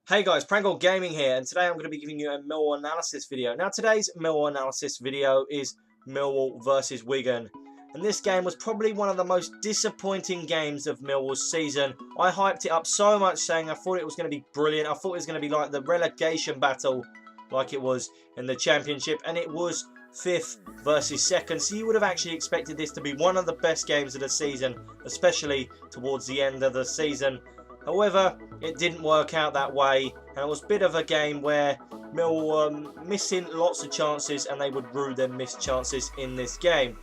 Hey guys, Prangell Gaming here, and today I'm going to be giving you a Millwall analysis video. Now today's Millwall analysis video is Millwall versus Wigan. And this game was probably one of the most disappointing games of Millwall's season. I hyped it up so much saying I thought it was going to be brilliant. I thought it was going to be like the relegation battle like it was in the Championship. And it was 5th versus 2nd. So you would have actually expected this to be one of the best games of the season, especially towards the end of the season. However, it didn't work out that way, and it was a bit of a game where Millwall were missing lots of chances, and they would rue their missed chances in this game.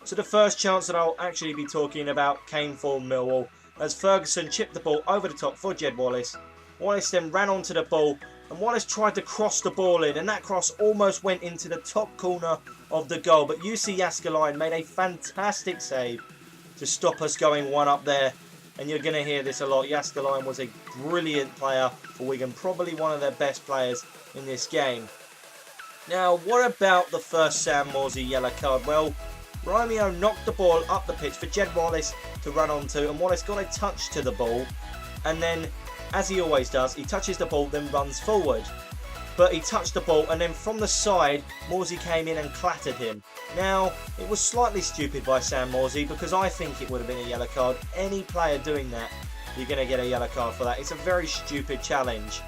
So the first chance that I'll actually be talking about came for Millwall, as Ferguson chipped the ball over the top for Jed Wallace. Wallace then ran onto the ball, and Wallace tried to cross the ball in, and that cross almost went into the top corner of the goal. But UC Yaskalainen made a fantastic save to stop us going one up there. And you're going to hear this a lot. Yaskalainen was a brilliant player for Wigan, probably one of their best players in this game. Now, what about the first Sam Morsy yellow card? Well, Romeo knocked the ball up the pitch for Jed Wallace to run onto, and Wallace got a touch to the ball. And then, as he always does, he touches the ball, then runs forward. But he touched the ball, and then from the side, Morsy came in and clattered him. Now, it was slightly stupid by Sam Morsy, because I think it would have been a yellow card. Any player doing that, you're going to get a yellow card for that. It's a very stupid challenge.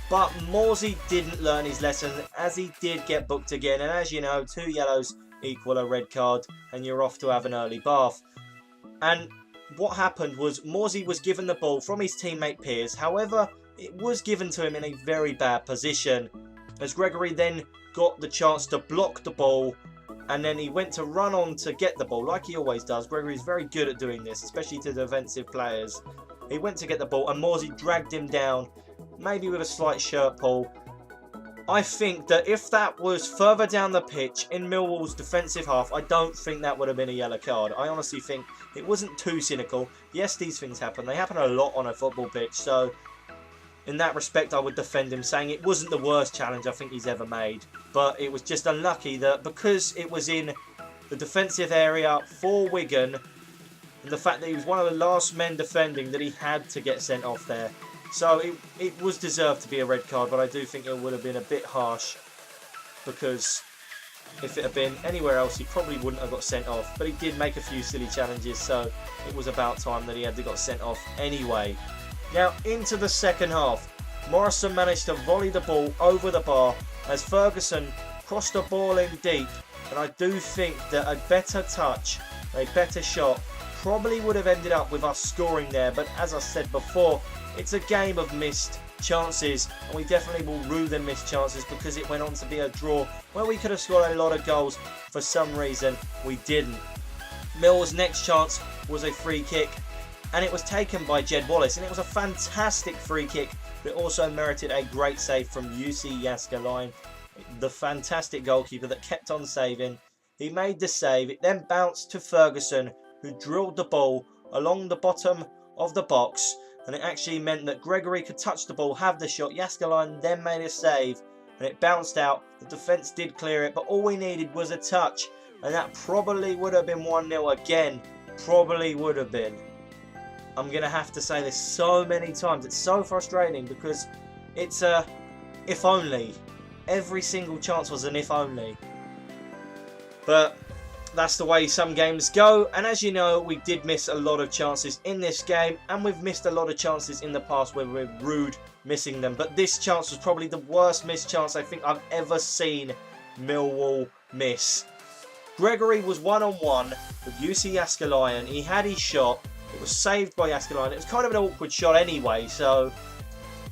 But Morsy didn't learn his lesson, as he did get booked again. And as you know, 2 yellows equal a red card, and you're off to have an early bath. And what happened was, Morsy was given the ball from his teammate Piers. However, it was given to him in a very bad position, as Gregory then got the chance to block the ball, and then he went to run on to get the ball like he always does. Gregory's very good at doing this, especially to defensive players. He went to get the ball, and Morsy dragged him down, maybe with a slight shirt pull. I think that if that was further down the pitch in Millwall's defensive half, I don't think that would have been a yellow card. I honestly think it wasn't too cynical. Yes, these things happen. They happen a lot on a football pitch, so in that respect, I would defend him, saying it wasn't the worst challenge I think he's ever made. But it was just unlucky that because it was in the defensive area for Wigan, and the fact that he was one of the last men defending, that he had to get sent off there. So it was deserved to be a red card, but I do think it would have been a bit harsh, because if it had been anywhere else, he probably wouldn't have got sent off. But he did make a few silly challenges, so it was about time that he had to got sent off anyway. Now, into the second half, Morrison managed to volley the ball over the bar as Ferguson crossed the ball in deep. And I do think that a better touch, a better shot, probably would have ended up with us scoring there. But as I said before, it's a game of missed chances, and we definitely will rue the missed chances, because it went on to be a draw where we could have scored a lot of goals. For some reason, we didn't. Millwall's next chance was a free kick, and it was taken by Jed Wallace, and it was a fantastic free kick that also merited a great save from UC Yaskalainen, the fantastic goalkeeper that kept on saving. He made the save. It then bounced to Ferguson, who drilled the ball along the bottom of the box, and it actually meant that Gregory could touch the ball, have the shot. Yaskalainen then made a save, and it bounced out. The defence did clear it, but all we needed was a touch, and that probably would have been 1-0 again. Probably would have been. I'm going to have to say this so many times. It's so frustrating, because it's a if only. Every single chance was an if only. But that's the way some games go. And as you know, we did miss a lot of chances in this game. And we've missed a lot of chances in the past where we're rude missing them. But this chance was probably the worst missed chance I think I've ever seen Millwall miss. Gregory was one-on-one with UC Yaskalainen. He had his shot. It was saved by Yaskalainen. It was kind of an awkward shot anyway, so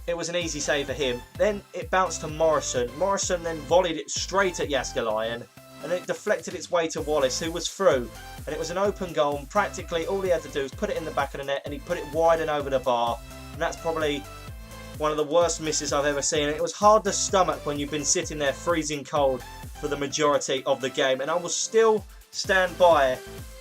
it was an easy save for him. Then it bounced to Morrison. Morrison then volleyed it straight at Yaskalainen, and it deflected its way to Wallace, who was through. And it was an open goal, and practically all he had to do was put it in the back of the net, and he put it wide and over the bar. And that's probably one of the worst misses I've ever seen. And it was hard to stomach when you've been sitting there freezing cold for the majority of the game. And I will still stand by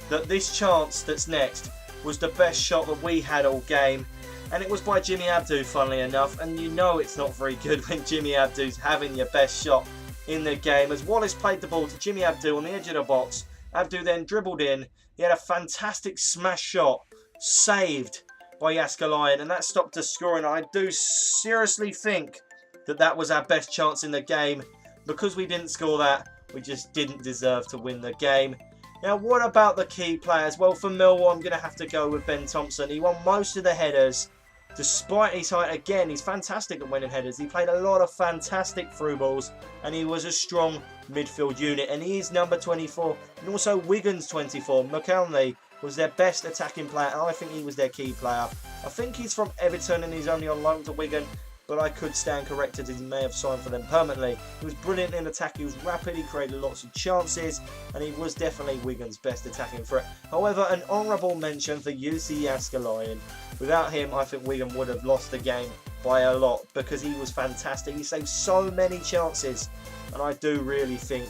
that this chance that's next was the best shot that we had all game, and it was by Jimmy Abdou, funnily enough. And you know it's not very good when Jimmy Abdou's having your best shot in the game, as Wallace played the ball to Jimmy Abdou on the edge of the box. Abdou then dribbled in. He had a fantastic smash shot, saved by Yaskalayan, and that stopped us scoring. I do seriously think that that was our best chance in the game. Because we didn't score that, we just didn't deserve to win the game. Now, what about the key players? Well, for Millwall, I'm going to have to go with Ben Thompson. He won most of the headers. Despite his height, again, he's fantastic at winning headers. He played a lot of fantastic through balls, and he was a strong midfield unit. And he is number 24, and also Wigan's 24. McElney was their best attacking player, and I think he was their key player. I think he's from Everton, and he's only on loan to Wigan, but I could stand corrected as he may have signed for them permanently. He was brilliant in attack, he was rapid, he created lots of chances, and he was definitely Wigan's best attacking threat. However, an honourable mention for UC Yaskalayan. Without him, I think Wigan would have lost the game by a lot, because he was fantastic. He saved so many chances, and I do really think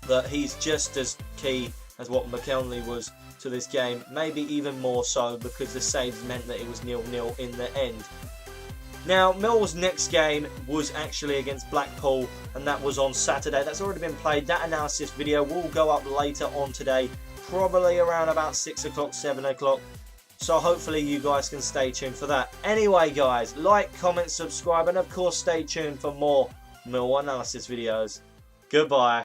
that he's just as key as what McElney was to this game. Maybe even more so, because the saves meant that it was 0-0 in the end. Now, Millwall's next game was actually against Blackpool, and that was on Saturday. That's already been played. That analysis video will go up later on today, probably around about 6 o'clock, 7 o'clock. So hopefully you guys can stay tuned for that. Anyway, guys, like, comment, subscribe, and of course stay tuned for more Millwall analysis videos. Goodbye.